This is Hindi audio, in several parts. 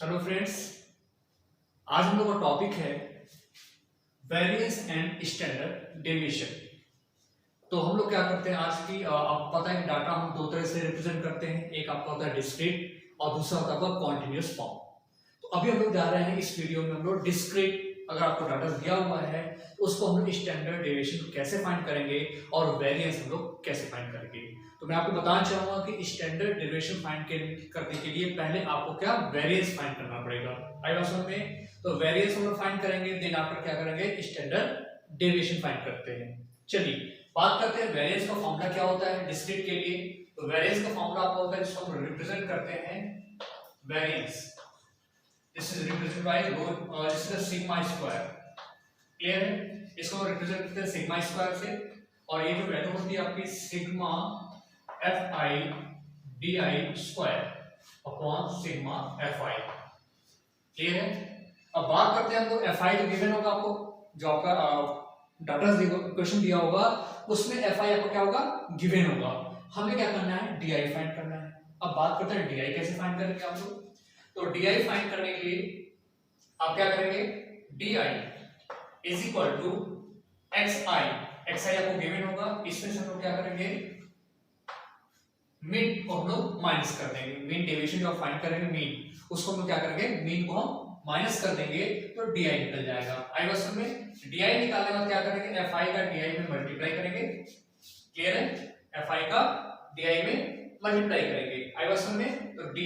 हेलो फ्रेंड्स, आज हम लोग का टॉपिक है वेरिएंस एंड स्टैंडर्ड डेविएशन। तो हम लोग क्या करते हैं आज की आपको पता है कि डाटा हम दो तरह से रिप्रेजेंट करते हैं। एक आपका होता है डिस्क्रीट और दूसरा होता है कॉन्टिन्यूअस फॉर्म। तो अभी हम लोग जा रहे हैं इस वीडियो में हम लोग डिस्क्रीट, अगर आपको डाटा दिया हुआ है तो उसको हम लोग स्टैंडर्ड डेविएशन कैसे फाइंड करेंगे और वेरिएंस हम लोग कैसे फाइंड करेंगे। तो मैं आपको बताना चाहूंगा कि स्टैंडर्ड डेविएशन फाइंड करने के लिए पहले आपको क्या वेरिएंस फाइंड करना पड़ेगा। आई बात समझ में? तो वेरिएंस हम लोग फाइंड करेंगे, देन आफ्टर क्या करेंगे, स्टैंडर्ड डेविएशन फाइंड करते हैं। चलिए बात करते हैं वेरिएंस का फॉर्मूला क्या होता है डिस्क्रीट के लिए। तो वेरिएंस का फॉर्मूला आपका होता है जिसको हम रिप्रेजेंट करते हैं variance. This is represented by rho, this is sigma square. Clear है? इसको हम रिप्रेजेंट करते हैं सिग्मा स्क्वायर से, और ये जो वैल्यू होती है आपकी sigma fi di square upon sigma fi। Clear है? अब बात करते हैं तो fi जो गिवन होगा आपको, जो आपका डाटा क्वेश्चन दिया होगा उसमें fi आपको क्या होगा, गिवन होगा। हमें क्या करना है, di फाइंड करना है। अब बात करते हैं di कैसे फाइंड करेंगे आप लोग। तो di फाइंड करने के लिए आप क्या करेंगे, di is equal to xi आपको गिवन होगा, इसमें से हम लोग क्या करेंगे, मीन को हम लोग माइनस कर देंगे। मीन डेविएशन जो आप फाइंड करेंगे मीन, उसको हम लोग क्या करेंगे, मीन को हम माइनस कर देंगे तो di निकल जाएगा। आई बात समझ में? di निकालने के बाद क्या करेंगे, fi का di में मल्टीप्लाई करेंगे। क्लियर है? fi का di में मल्टीप्लाई करेंगे। आई बात समझ में? तो di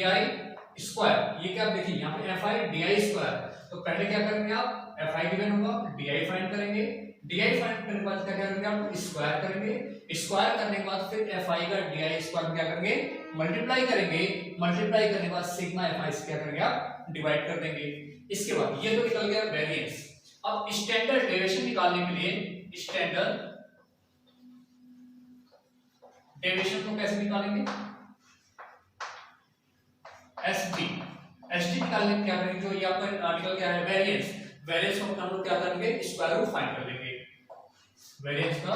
स्क्वायर, ये क्या देखिए यहाँ पे fi di स्क्वायर। तो पहले क्या करेंगे आप, fi गिवन होगा, di फाइंड करेंगे। di फाइंड करने के बाद क्या करेंगे आप, स्क्वायर करेंगे। स्क्वायर करने के बाद फिर fi का di स्क्वायर क्या करेंगे, मल्टीप्लाई करेंगे। मल्टीप्लाई करने के बाद सिग्मा fi से क्या करेंगे आप, डिवाइड कर देंगे। इसके बाद ये तो निकल गया वेरिएंस। अब स्टैंडर्ड डेविएशन निकालने के लिए स्टैंडर्ड डेविएशन को कैसे निकालेंगे, एसडी निकालने में क्या करेंगे, जो ये आपका निकल गया है वेरिएंस, वेरिएंस को हम लोग क्या करेंगे, स्क्वायर रूट फाइंड कर लेंगे। वेरिएंस का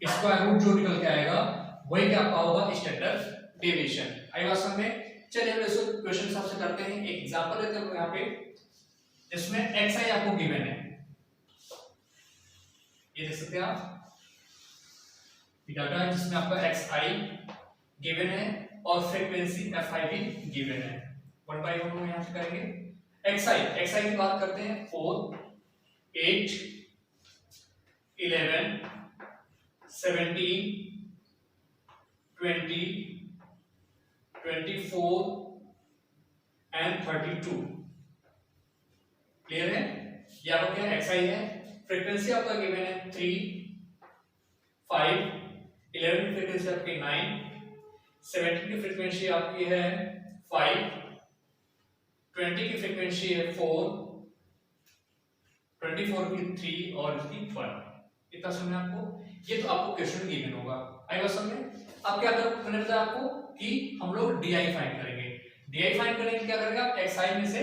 स्क्वायर रूट जो निकल के आएगा वही क्या आपका होगा, स्टैंडर्ड डेविएशन। आई बात समझ में? चलिए हम इसको क्वेश्चन सबसे करते हैं। एक एग्जांपल लेते हैं यहाँ पे, जिसमें xi आपको गिवन है। ये देख सकते हैं आप, ये डाटा है जिसमें आपका xi गिवन है और फ्रीक्वेंसी fi भी गिवन है। वन बाय वन हम यहाँ से करेंगे। xi की बात करते हैं, 4 8 11 17 20 24 एंड 32। क्लियर है? ये आपका क्या है, xi है। फ्रीक्वेंसी आपका गिवन है 3 5 11 की फ्रीक्वेंसी आपकी 9 17 की फ्रीक्वेंसी आपकी है 5 20 की फ्रीक्वेंसी है 4 24 की 3 और इसकी 1। इतना समझ में आपको? ये तो आपको क्वेश्चन गिवन होगा। आई बात समझ में? अब क्या करना है आपको कि हम लोग di फाइंड करेंगे। di फाइंड करने के क्या करेंगे आप, xi में से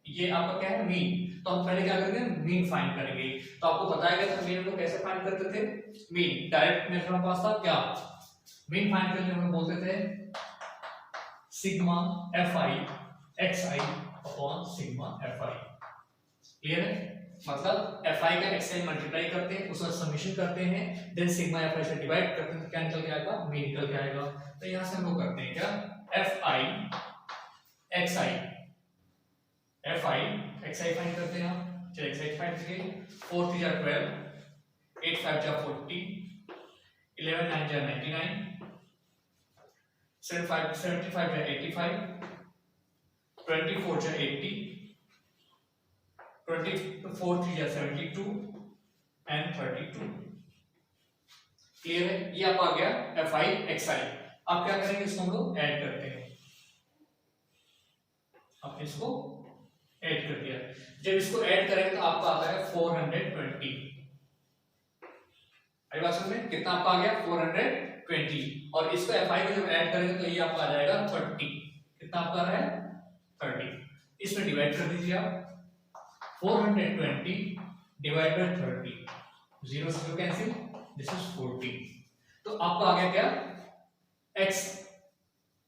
ये आपका क्या है, मीन। तो हम पहले क्या करेंगे, मीन फाइंड करेंगे। तो आपको बताया गया था मीन हम लोग कैसे फाइंड करते थे, मीन डायरेक्ट मेथड हमारे पास था क्या, मीन फाइंड करने हम लोग बोलते थे sigma fi xi upon sigma fi। Clear है? मतलब fi का xi मल्टीप्लाई करते हैं, उसका समेशन करते हैं, देन सिग्मा fi से डिवाइड करते हैं, तो क्या निकल के आएगा, मीन निकल के आएगा। तो यहां से हम लोग करते हैं क्या, fi xi फाइंड करते हैं हम। चलिए xi फाइंड करेंगे। 4 3 जा 12 8 5 जा 40 11 9 जा 99 7 5 75 जा 85 24 जा 80 24 3 जा 72 एंड 32। क्लियर है? ये आप आ गया fi xi। अब क्या करेंगे, इसको हम लोग ऐड करते हैं। अब इसको ऐड कर दिया, जब इसको ऐड करेंगे तो आपका आता है 420। आई बात समझ में? कितना आपका आ गया, 420। और इसको fi को जब ऐड करेंगे तो ये आपका आ जाएगा 30। कितना आपका आ रहा है, 30। इसमें डिवाइड कर दीजिए आप, 420 divide by 30, 0 0 cancel, this is 40। तो आपका आ गया क्या, x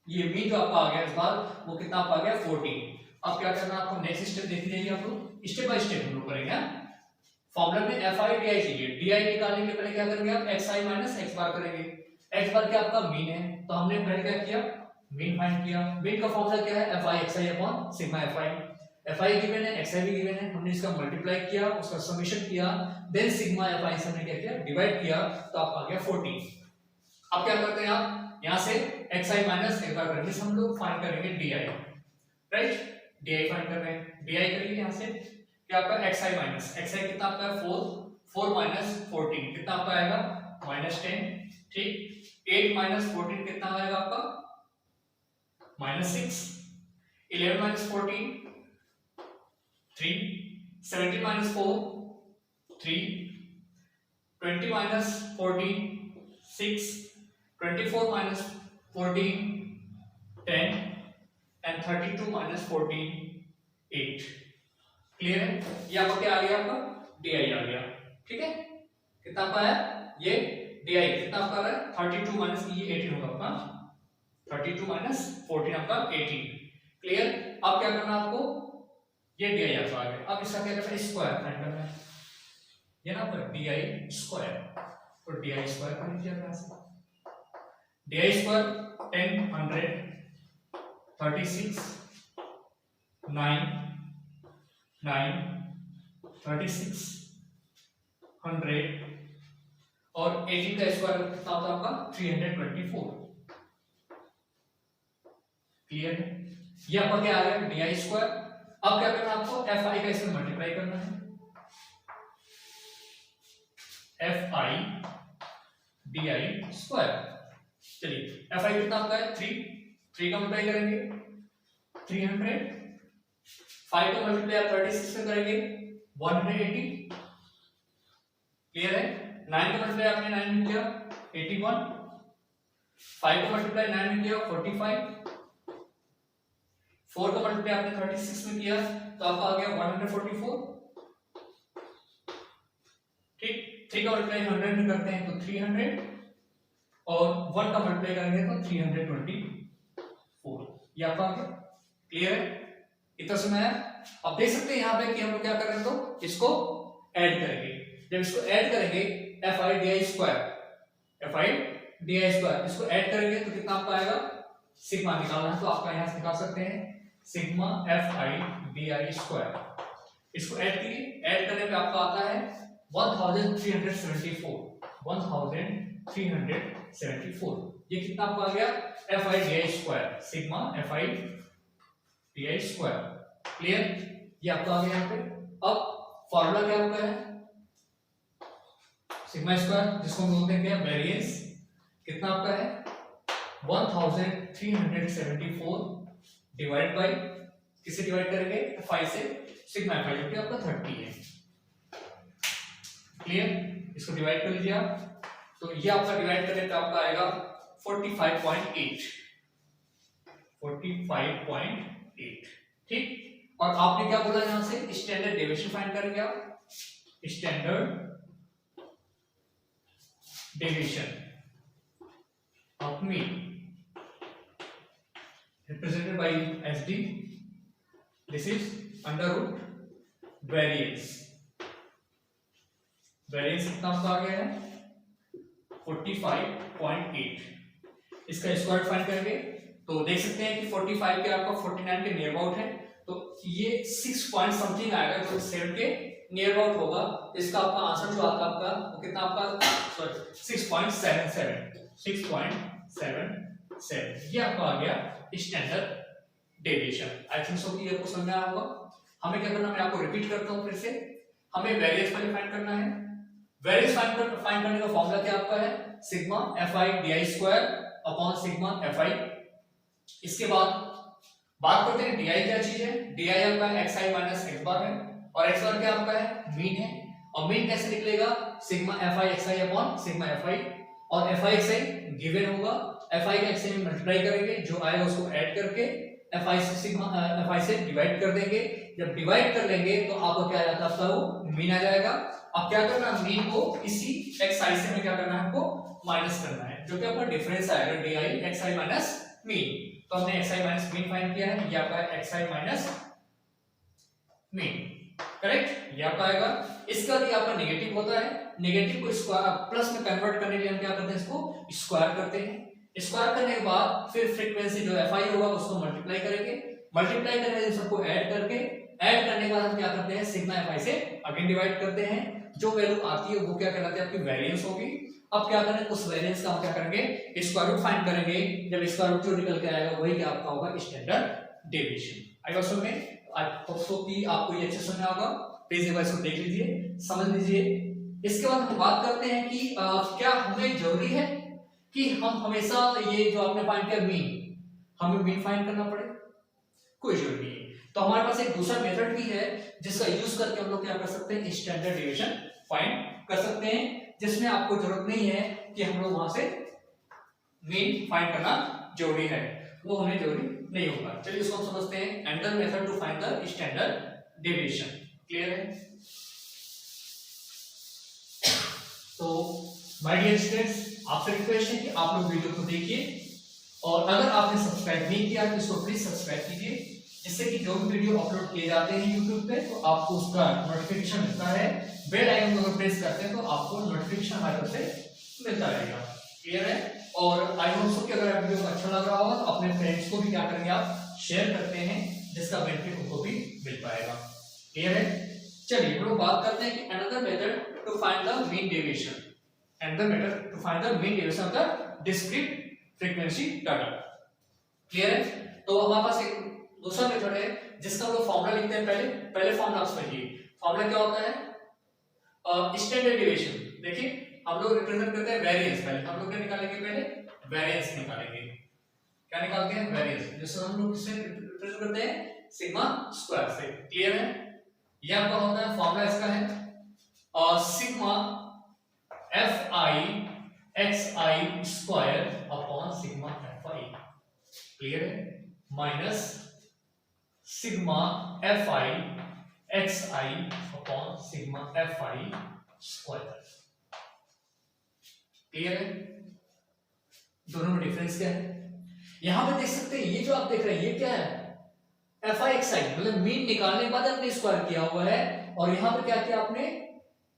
ये मीन जो आपका आ गया इस बार वो कितना आपका आ गया 14। अब क्या करना है आपको, नेक्स्ट स्टेप देखी जाइए आप लोग, स्टेप बाय स्टेप हम लोग करेंगे। फॉर्मूला में एफ आई डी आई चाहिए, डी आई निकालने के पहले क्या करेंगे आप, एक्स आई माइनस एक्स बार करेंगे। एक्स बार क्या आपका मीन है, तो हमने पहले क्या किया, मीन फाइंड किया। मीन का फॉर्मूला क्या है, F i x i upon sigma f I. F I given है, एक्स आई भी गिवन है, हमने इसका मल्टीप्लाई किया, उसका समेशन किया, देन सिग्मा एफ आई से हमने क्या किया, डिवाइड किया, तो आपका आ गया 14। अब क्या करते हैं आप, यहाँ से एक्स आई माइनस एक्स बार करेंगे, हम लोग फाइंड करेंगे D I, right, D I find कर रहे हैं, डी आई करेंगे यहाँ से क्या आपका एक्स आई माइनस एक्स आई कितना आपका है 4 माइनस 14 कितना आपका आएगा -10, ठीक। 8 माइनस 14 कितना आएगा आपका -6, 11 minus 14 3, 17 minus 4 3, 20 minus 14 6, 24 minus 14 10 and 32 minus 14 8। Clear है, ये आपका क्या आ गया, आपका डी आई आ गया, ठीक है। कितना आपका है ये डी आई, कितना आपका आ रहा है 32 माइनस ये 18 होगा आपका, 32 माइनस 14 आपका 18। क्लियर, अब क्या करना आपको, ये डी आई आपका आ गया। अब इसका क्या करना है, स्क्वायर फाइंड करना है, ये ना आपका डी आई स्क्वायर, तो डी आई स्क्वायर कर लीजिए यहाँ से, डी आई स्क्वायर 10 100 36 9 9 36 100 और 18 का स्क्वायर कितना होता है आपका 324। क्लियर है, ये आपका क्या आ गया डी आई स्क्वायर। अब क्या करना है आपको, एफ आई का इसमें मल्टीप्लाई करना है, F I D I square. चलिए एफ आई कितना आपका है 3 का मल्टीप्लाई करेंगे 300, 5 का मल्टीप्लाई आप 36 से करेंगे 180। क्लियर है, 9 का मल्टीप्लाई आपने 9 में किया 81, 5 का मल्टीप्लाई 9 में किया 45, 4 का मल्टीप्लाई आपने 36 में किया तो आपका आ गया 144, ठीक। 3 का मल्टीप्लाई 100 में करते हैं तो 300 और 1 का मल्टीप्लाई करेंगे तो 324, ये आपका आ गया। क्लियर है, इतना समय है। अब देख सकते हैं यहाँ पे कि हम लोग क्या कर रहे हैं, तो इसको ऐड करेंगे। जब इसको ऐड करेंगे F I D I square, F I D I square इसको ऐड करेंगे तो कितना आपका आएगा, सिग्मा निकालना है तो आपका यहाँ से निकाल सकते हैं sigma f I D I square. इसको ऐड कीजिए, ऐड करने पे आपका आता है 1374, 1374। ये कितना आपका आ गया F I D I square, sigma f I D I square. Clear, ये आपका आ गया यहाँ पे। अब फॉर्मूला क्या आपका है, सिग्मा स्क्वायर जिसको हम बोलते हैं क्या, वेरिएंस, कितना आपका है 1374 डिवाइड बाय, किसे डिवाइड करेंगे 5 से, सिग्मा एफ आई जो कि आपका 30 है। क्लियर, इसको डिवाइड कर लीजिए आप, तो ये आपका डिवाइड करने पे आपका आएगा 45.8, 45.8, ठीक। और आपने क्या बोला यहां से, स्टैंडर्ड डेविएशन फाइंड करेंगे आप, standard deviation of mean represented by SD, this is under root variance, variance कितना आपका आ गया है 45.8। इसका स्क्वायर फाइंड करेंगे तो देख सकते हैं कि 45 के आपका 49 के नियर अबाउट है, तो ये 6 पॉइंट समथिंग आएगा, तो 7 के नियर अबाउट होगा। इसका आपका आंसर जो आता है आपका वो कितना आपका, सॉरी 6.77, 6.77, ये आपका आ गया standard deviation. I think so कि ये आपको समझ में आया होगा। हमें क्या करना है, मैं आपको रिपीट करता हूं फिर से, हमें वेरिएंस पहले फाइंड करना है। वेरिएंस फाइंड करने का फॉर्मूला क्या आपका है, sigma f I D I square upon sigma f आई। इसके बाद बात करते हैं डी आई क्या चीज है, डी आई आपका एक्स आई माइनस एक्स बार है, और एक्स बार क्या आपका है मीन है, और मीन कैसे निकलेगा, sigma f i x i upon sigma f i, और f i x i given होगा, एफ आई का एक्स आई में मल्टीप्लाई करेंगे, जो आएगा उसको ऐड करके एफ आई से सिग्मा एफ आई से डिवाइड कर देंगे। जब डिवाइड कर लेंगे तो आपको क्या आ जाता है, आपका वो मीन आ जाएगा। अब क्या करना है, मीन को इसी एक्स आई से में क्या करना है, आपको माइनस करना है, जो कि आपका डिफरेंस आएगा D I x I minus mean. तो हमने एक्स आई माइनस मीन फाइंड किया है, ये आपका एक्स आई माइनस मीन, करेक्ट, ये आपका आएगा। इसके बाद ये आपका नेगेटिव होता है, नेगेटिव को स्क्वायर प्लस में कन्वर्ट करने के लिए हम क्या करते हैं, इसको स्क्वायर करते हैं। स्क्वायर करने के बाद फिर फ्रीक्वेंसी जो एफ आई होगा उसको मल्टीप्लाई करेंगे, मल्टीप्लाई करने के सबको ऐड करके, ऐड करने के बाद हम क्या करते हैं, सिग्मा एफ आई से अगेन डिवाइड करते हैं। जो वैल्यू आती है वो क्या कहलाती है, आपकी वेरिएंस होगी। अब क्या करें, उस वेरिएंस का हम क्या करेंगे, स्क्वायर रूट फाइंड करेंगे। जब स्क्वायर रूट जो निकल के आएगा वही क्या आपका होगा, स्टैंडर्ड डेविएशन। आई बात समझ में? आई होप सो कि आपको ये अच्छे समझ में आएगा। प्लीज एक बार इसको देख लीजिए, समझ लीजिए। इसके बाद हम बात करते हैं कि क्या हमें जरूरी है कि हम हमेशा ये जो आपने फाइंड किया मीन, हमें मीन फाइंड करना पड़े? कोई जरूरत नहीं है। तो हमारे पास एक दूसरा मेथड भी है जिसका यूज करके हम लोग क्या कर सकते हैं, स्टैंडर्ड डेविएशन फाइंड कर सकते हैं, जिसमें आपको जरूरत नहीं है कि हम लोग वहां से मीन फाइंड करना जरूरी है, वो हमें जरूरी नहीं होगा। चलिए इसको हम समझते हैं, एंडल method to find the standard deviation. Clear है? तो माय डियर स्टूडेंट्स, आपसे रिक्वेस्ट है कि आप लोग वीडियो को देखिए, और अगर आपने सब्सक्राइब नहीं किया तो इसको प्लीज सब्सक्राइब कीजिए, जिससे कि जो भी वीडियो अपलोड किए जाते हैं YouTube पे तो आपको उसका नोटिफिकेशन मिलता है। बेल आइकन को प्रेस करते हैं तो आपको नोटिफिकेशन हमारी तरफ से मिलता रहेगा। क्लियर है? और आई होप सो कि अगर वीडियो को अच्छा लग रहा होगा तो अपने फ्रेंड्स को भी क्या करेंगे, आप शेयर करते हैं, जिसका बेनिफिट उनको भी मिल पाएगा। क्लियर है? चलिए हम लोग बात करते हैं कि another method to find the mean deviation, another method to find the mean deviation of the discrete frequency data. Clear है? तो हमारे पास एक दूसरा मेथड है जिसका हम लोग फॉर्मूला लिखते हैं। पहले फॉर्मूला आप समझिए। फॉर्मूला क्या होता है, स्टैंडर्ड डेविएशन। देखिए हम लोग रिप्रेजेंट करते हैं वेरिएंस। पहले हम लोग क्या निकालेंगे, पहले वेरिएंस निकालेंगे। क्या निकालते हैं, वेरिएंस, जिससे हम लोग किससे रिप्रेजेंट करते हैं, सिग्मा स्क्वायर से। क्लियर है? यह आपका होता है फॉर्मूला, इसका है sigma f i x i square upon sigma f i. Clear है? Minus sigma f i x i upon sigma f i square. Clear है? दोनों में डिफरेंस क्या है, यहां पे देख सकते हैं। ये जो आप देख रहे हैं ये क्या है, एफ आई एक्स आई, मतलब मीन निकालने के बाद आपने स्क्वायर किया हुआ है, और यहां पे क्या किया आपने,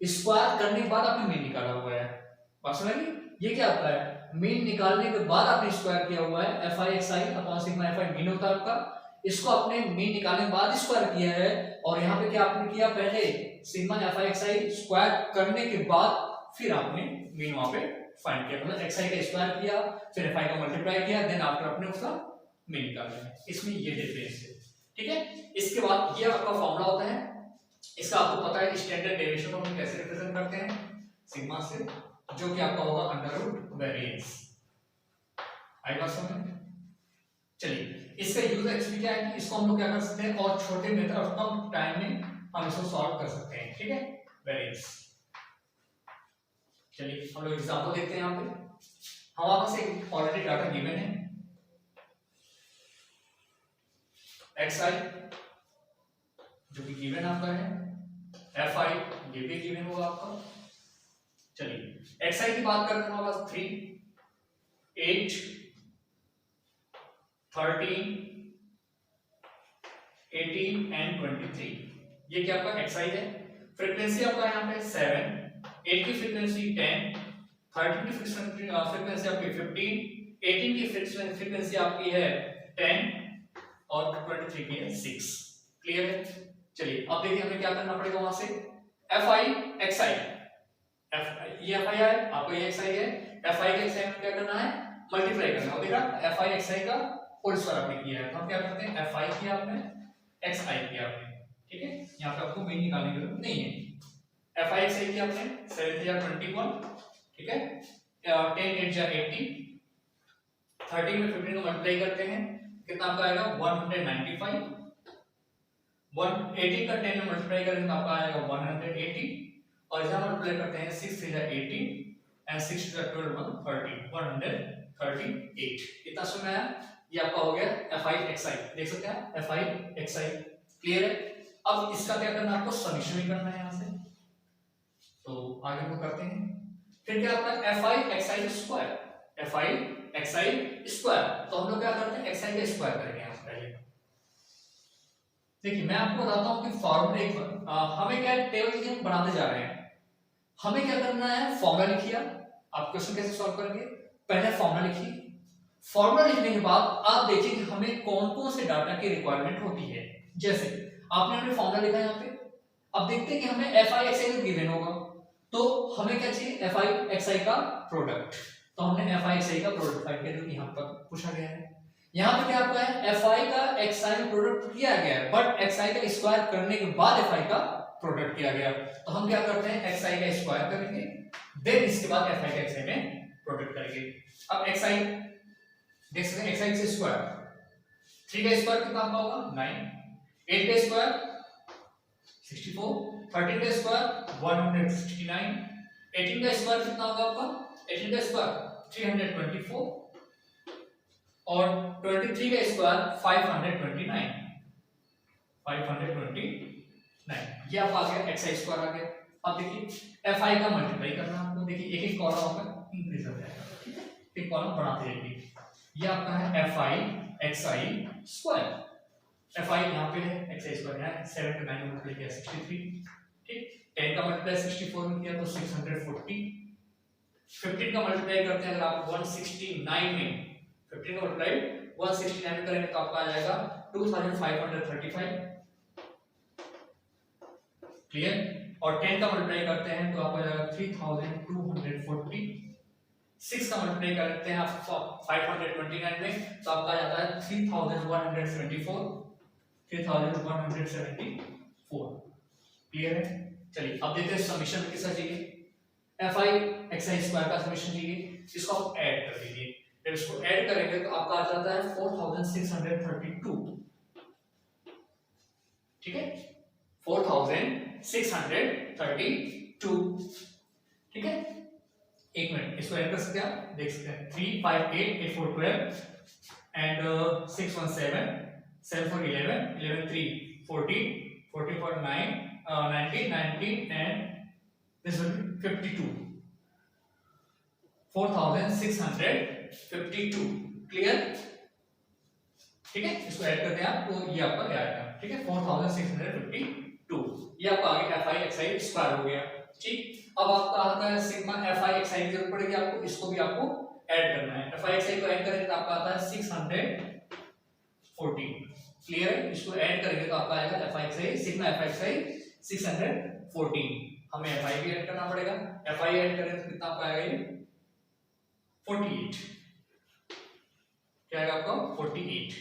स्क्वायर करने के बाद आपने मीन निकाला हुआ है। बात समझ में? ये क्या आपका है, मीन निकालने के बाद आपने स्क्वायर किया हुआ है। F i x i upon sigma f I mean होता है आपका, इसको आपने मीन निकालने के बाद स्क्वायर किया है। और यहाँ पे क्या आपने किया, पहले sigma f i x i square करने के बाद फिर आपने मीन वहां पे फाइंड किया, मतलब एक्स आई का स्क्वायर किया, फिर एफ आई का मल्टीप्लाई किया, देन आफ्टर आपने उसका मीन निकाला है। इसमें ये डिफरेंस है। ठीक है? इसके बाद ये आपका फॉर्मूला होता है, इसका आपको पता है कि स्टैंडर्ड डेविएशन को हम कैसे रिप्रेजेंट करते हैं, सिग्मा से, जो कि आपका होगा अंडर रूट वेरिएंस। आई बात समझ? चलिए इसका यूज एक्चुअली क्या है कि इसको हम लोग क्या कर सकते हैं, और छोटे मेथड ऑफ कम टाइम में हम इसको सॉल्व कर सकते हैं। ठीक है? वेरिएंस। चलिए हम लोग एग्जांपल देखते हैं। यहाँ पे हमारे पास एक ऑलरेडी डाटा गिवन है, एक्स आई जो कि गिवन आपका है, एफ आई ये भी गिवन होगा आपका। चलिए एक्स आई की बात करते हैं, हमारे पास 3, 8, 13, 18 एंड 23, ये क्या आपका एक्स आई है। फ्रीक्वेंसी आपका यहाँ पे 7, 8 की फ्रीक्वेंसी 10, 13 की फ्रीक्वेंसी आपकी 15, 18 की फ्रीक्वेंसी आपकी है 10 और 23 की है 6। क्लियर है? चलिए अब देखिए हमें क्या करना पड़ेगा, वहां से एफ आई एक्स आई, ये एफ आई है आपको, ये एक्स आई है, एफ आई के एक्स आई में क्या करना है, मल्टीप्लाई करना है। देखा एफ आई एक्स आई का होल स्क्वायर आपने किया है, तो हम क्या करते हैं, एफ आई किया आपने, एक्स आई किया आपने। ठीक है? यहाँ पे आपको मीन निकालने की जरूरत नहीं है। एफ आई एक्स आई किया आपने 7 ठीक है, 10 8 80, 13 में 15 को मल्टीप्लाई करते हैं, कितना आपका आएगा 195, 18 का 10 में मल्टीप्लाई करेंगे तो आपका आएगा 180, और इधर मल्टीप्लाई करते हैं 6 3 18 एंड 6 12 138। कितना समय आया, ये आपका हो गया एफ आई एक्स आई। देख सकते हैं F i x I. Clear है? अब इसका क्या करना है, आपको समीशन भी करना है यहाँ से, तो आगे हम करते हैं। फिर क्या आपका F i x i square, F i x i square, तो हम लोग क्या करते हैं, एक्स आई का स्क्वायर करेंगे यहाँ पहले। देखिए मैं आपको बताता हूँ कि फॉर्मूला एक हमें क्या टेबल हम बनाते जा रहे हैं, हमें क्या करना है, फॉर्मूला लिखिए। आप क्वेश्चन कैसे सॉल्व करेंगे, पहले फॉर्मूला लिखिए। फॉर्मूला लिखने के बाद आप देखिए कि हमें कौन कौन से डाटा की रिक्वायरमेंट होती है। जैसे आपने अपने फॉर्मूला लिखा है यहाँ पे, अब देखते हैं कि हमें F i x i given होगा, तो हमें क्या चाहिए, एफ आई एक्स आई का प्रोडक्ट। तो हमने एफ आई एक्स आई का प्रोडक्ट फाइंड किया, जो कि यहाँ पर पूछा गया है। यहाँ पे क्या आपका है, एफ आई का एक्स आई में प्रोडक्ट किया गया है, बट एक्स आई का स्क्वायर करने के बाद एफ आई का प्रोडक्ट किया गया। तो हम क्या करते हैं, एक्स आई का स्क्वायर करेंगे, देन इसके बाद एफ आई का एक्स आई में प्रोडक्ट करेंगे। अब एक्स आई देख सकते हैं, एक्स आई से स्क्वायर, 3 का स्क्वायर कितना आपका होगा 9, 8 का स्क्वायर 64, 13 का स्क्वायर 169, 18 का स्क्वायर कितना होगा आपका, 18 का स्क्वायर 324 और 23 का स्क्वायर 529, 529। ये आप आ गया, एक्स आई स्क्वायर आ गया। अब देखिए एफ आई का मल्टीप्लाई करना आपको, देखिए एक एक कॉलम आपका इंक्रीज हो जाएगा, ठीक है, एक कॉलम बढ़ाते जाइए। ये आपका है F i x i square, F I यहाँ पे है, एक्स आई स्क्वायर यहाँ 7 पे 9 मल्टीप्लाई किया 63, ठीक, 10 का मल्टीप्लाई 64 में किया तो 640, 15 का मल्टीप्लाई करते हैं अगर आप 169 में, 15 का मल्टीप्लाई 169 में करेंगे तो आपका आ जाएगा 2535, क्लियर। और 10 का मल्टीप्लाई करते हैं तो आपका आ जाएगा 3240, 6 का मल्टीप्लाई करते हैं आप 529 में तो आपका आ जाता है 3174, 3174, क्लियर है। चलिए अब देखते हैं समीशन में किसका चाहिए, F i x i square का समीशन चाहिए, इसको आप ऐड कर दीजिए। जब इसको ऐड करेंगे तो आपका आ जाता है 4632, ठीक है, 4632, ठीक है। एक मिनट, इसको ऐड कर सकते हैं आप, देख सकते हैं 3 5 8 8 4 12 and 6 1 7 7 4 11 11 3 14 14 4 9 19 19 and this will be 52, 4652, clear, ठीक है। इसको ऐड करते हैं आप तो ये आपका क्या आएगा, ठीक है, 4652, ये आपका आगे F i x i square हो गया, ठीक। अब आपका आता है सिग्मा एफ आई एक्स आई की जरूरत पड़ेगी आपको, इसको भी आपको ऐड करना है, एफ आई एक्स आई को ऐड करेंगे तो आपका आता है 614, क्लियर है। इसको ऐड करेंगे तो आपका आएगा f i x i, sigma f i x i 614, हमें एफ आई भी ऐड करना पड़ेगा, एफ आई ऐड करें तो कितना आपका आएगा ये 48, क्या आएगा आपका 48,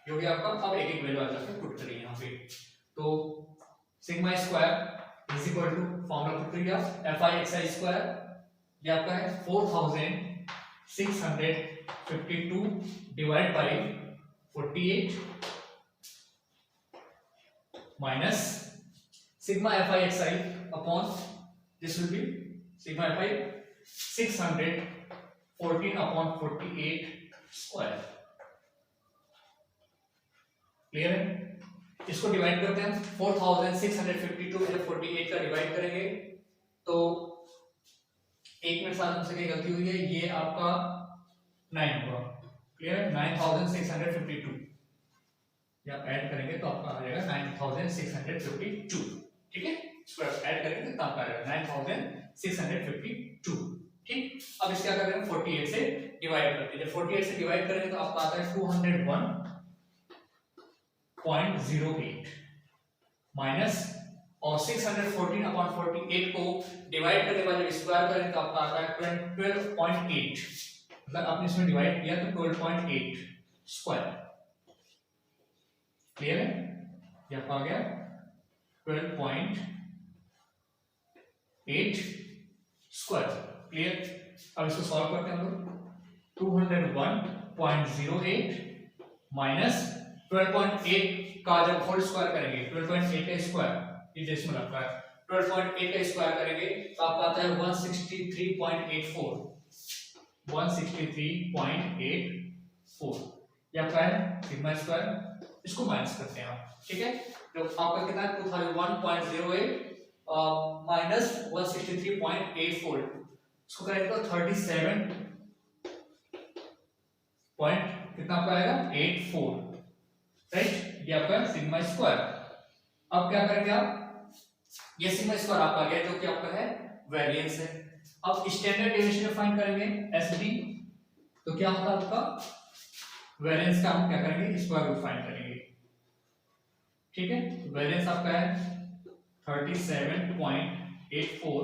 जो भी आपका। अब एक एक वैल्यू आ जाकर पुट करिए यहाँ पे, तो sigma square is equal to formula put करिए आप, f i x i square ये आपका है 4652 divide by 48 minus sigma f i x i upon this will be sigma f i 614 upon 48 square, clear है। इसको डिवाइड करते हैं 4652 में 48 का डिवाइड करेंगे तो एक मिनट साथ हमसे क्या गलती हुई है, ये आपका 9 होगा, क्लियर है, 9652, ये आप ऐड करेंगे तो आपका आ जाएगा 9652, ठीक है। इसको ऐड करेंगे तो आपका आएगा 9652, ठीक। अब इसका क्या करेंगे 48 से डिवाइड करते हैं, जब 48 से डिवाइड करेंगे तो आपका आता है 201.08 माइनस और 614 अपॉन 48 को डिवाइड करने के बाद जब स्क्वायर करें तो आपका आता है 12.8, मतलब आपने इसमें डिवाइड किया तो 12.8 स्क्वायर, क्लियर है, ये आपका आ गया 12.8 स्क्वायर, क्लियर। अब इसको सॉल्व करते हैं हम लोग, 201.08 माइनस 12.8 का जब होल स्क्वायर करेंगे 12.8 का स्क्वायर ये डेसिमल आपका है, 12.8 का स्क्वायर करेंगे तो आपका आता है 163.84, 163.84, ये आपका है सिग्मा स्क्वायर। इसको माइनस करते हैं आप, ठीक है, तो आपका कितना है 2001.08 माइनस 163.84, इसको करेंगे तो 37 पॉइंट कितना आपका आएगा 84, राइट, ये आपका सिग्मा स्क्वायर। अब क्या करेंगे आप, ये सिग्मा स्क्वायर आपका गया जो कि आपका है वेरिएंस है। अब स्टैंडर्ड डेविएशन फाइंड करेंगे एसडी, तो क्या होता है आपका वेरिएंस का हम क्या करेंगे स्क्वायर रूट फाइंड करेंगे। ठीक है, वेरिएंस आपका है 37.84,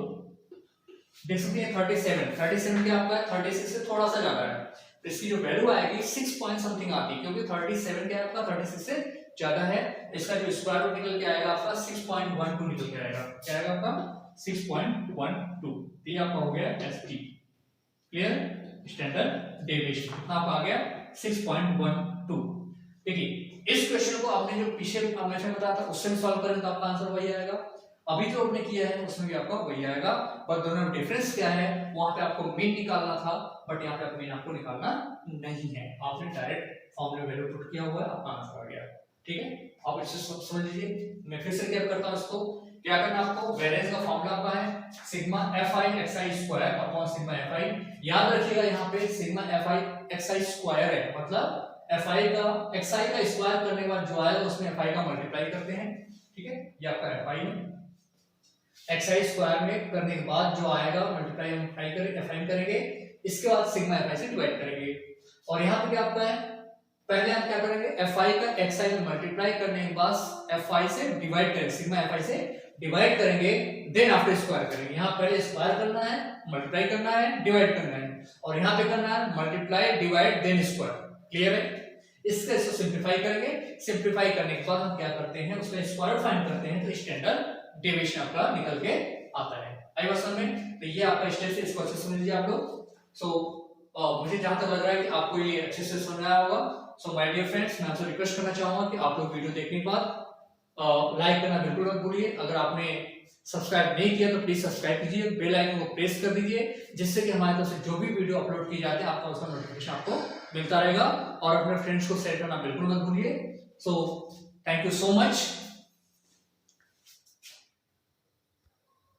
देख सकते हैं 37 क्या आपका है 36 से थोड़ा सा ज्यादा है, तो इसकी जो वैल्यू आएगी 6 पॉइंट समथिंग आती है, क्योंकि 37 क्या है आपका 36 से ज्यादा है। इसका जो स्क्वायर रूट निकल के आएगा आपका 6.12 निकल के आएगा, क्या आएगा आपका 6.12। ये आपका हो गया एसटी, क्लियर, स्टैंडर्ड डेविएशन कितना आपका आ गया 6.12। देखिए इस क्वेश्चन को आपने जो पीछे हमेशा बताया था उससे सॉल्व करें तो आपका आंसर वही आएगा, अभी जो आपने किया है उसमें भी आपका वही आएगा, पर दोनों में डिफरेंस क्या है, वहां पे आपको मीन निकालना था बट यहाँ पे आप मीन आपको निकालना नहीं है, आपने डायरेक्ट फॉर्मूला वैल्यू पुट किया हुआ है, आपका आंसर आ गया। ठीक है, आप इसे समझ लीजिए, मैं फिर से क्या करता हूं इसको, क्या करना आपको, वेरिएंस का फॉर्मूला आपका है sigma fi xi square upon sigma fi, याद रखिएगा यहाँ पे सिग्मा fi xi स्क्वायर है, मतलब fi का xi का स्क्वायर करने के बाद जो आएगा उसमें fi का मल्टीप्लाई करते हैं। ठीक है, ये आपका fi है, xi स्क्वायर में करने के बाद जो आएगा मल्टीप्लाई हम fi करेंगे, इसके बाद सिग्मा fi से डिवाइड करेंगे, और यहाँ पे क्या आपका है पहले हम क्या करेंगे fi का xi में मल्टीप्लाई करने के बाद fi से डिवाइड करेंगे, सिग्मा fi से डिवाइड करेंगे, देन आफ्टर स्क्वायर करेंगे। यहाँ पहले स्क्वायर करना है, मल्टीप्लाई करना है, डिवाइड करना है, और यहाँ पे करना है multiply divide then square. Clear है, इसको सिंपलीफाई करेंगे, सिंपलीफाई करने के बाद हम क्या करते हैं उसका स्क्वायर फाइंड करते हैं, तो स्टैंडर्ड डेविएशन आपका निकल के आता है। आई बात समझ में, तो ये आपका स्टेप से इसको अच्छे से समझ लीजिए आप लोग। सो मुझे जहां तक लग रहा है कि आपको ये अच्छे से समझ आया होगा। सो माय डियर फ्रेंड्स, मैं आपसे रिक्वेस्ट करना चाहूंगा कि आप लोग वीडियो देखने के बाद लाइक करना बिल्कुल मत भूलिए, अगर आपने सब्सक्राइब नहीं किया तो प्लीज सब्सक्राइब कीजिए, बेल आइकन को प्रेस कर दीजिए, जिससे कि हमारे तरफ से जो भी वीडियो अपलोड की जाती है आपका उसका नोटिफिकेशन आपको मिलता रहेगा, और अपने फ्रेंड्स को शेयर करना बिल्कुल मत भूलिए। So thank you so much.